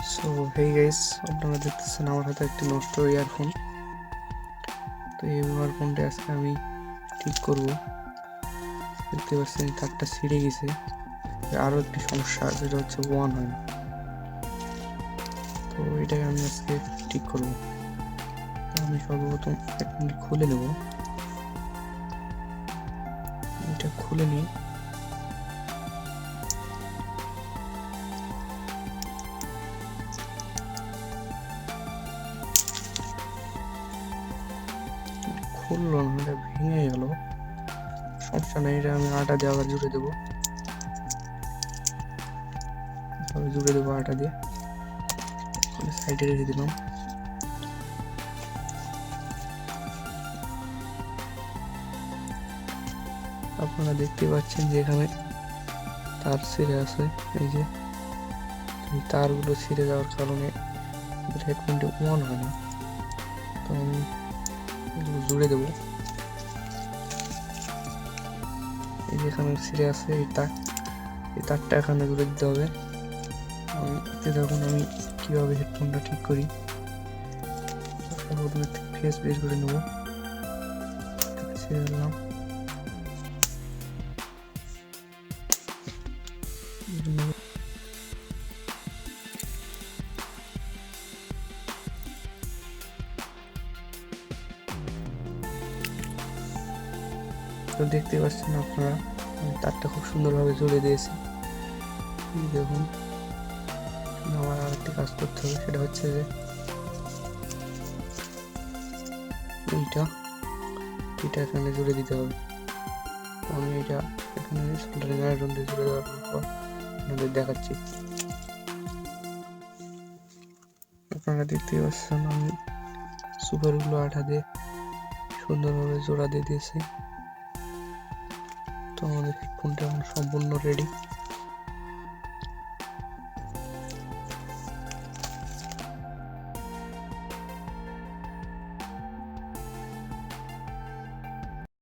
So hey guys, আপনারা দেখতেছেন আমার হাতে একটি নষ্ট ইয়ারফোন। তো এই ইয়ারফোনটা আজকে আমি ঠিক করব। দেখতে পাচ্ছেন তারটা ছিঁড়ে গেছে। আরও একটি সমস্যা, যেটা হচ্ছে ওয়ান হয় না। তো এটাকে আমি আজকে ঠিক করব। তো আমি সর্বপ্রথম হেডফোনটি খুলে নেব। এটা খুলে নিই। খুললো না, এটা ভেঙে গেল। সমস্যা নেই, এটা আমি আটা দিয়ে আবার জুড়ে দেবো। জুড়ে দেবো আটা দিয়ে। সাইডে রেখে দিলাম। আপনারা দেখতে পাচ্ছেন যে এখানে তার ছিঁড়ে আছে। এই যে এই তারগুলো ছিঁড়ে যাওয়ার কারণে হেডফোনটি অন হয় না। তো আমি এগুলো জুড়ে দেবো। এই যে এখানে ছিঁড়ে আছে এই তারটা এখানে জুড়ে দিতে হবে। দেখুন আমি কিভাবে হেডফোনটা ঠিক করি। প্রথমে ফেস বের করে নেবো, ছেড়ে দিলাম। তো দেখতে পাচ্ছেন আপনারা, আমি তারটা খুব সুন্দরভাবে জুড়ে দিয়েছি। দেখুন আমার আর একটি কাজ করতে হবে, সেটা হচ্ছে যে এইটা এখানে জুড়ে দিতে হবে। আমি এটা এখানে সোল্ডারিং আয়রন দিয়ে জুড়ে দেওয়ার পর আপনাদের দেখাচ্ছি। আপনারা দেখতে পাচ্ছেন আমি সুপারগুলো আঠা দিয়ে সুন্দরভাবে জোড়া দিয়ে দিয়েছি। তো আমাদের হেডফোনটা এখন সম্পূর্ণ রেডি।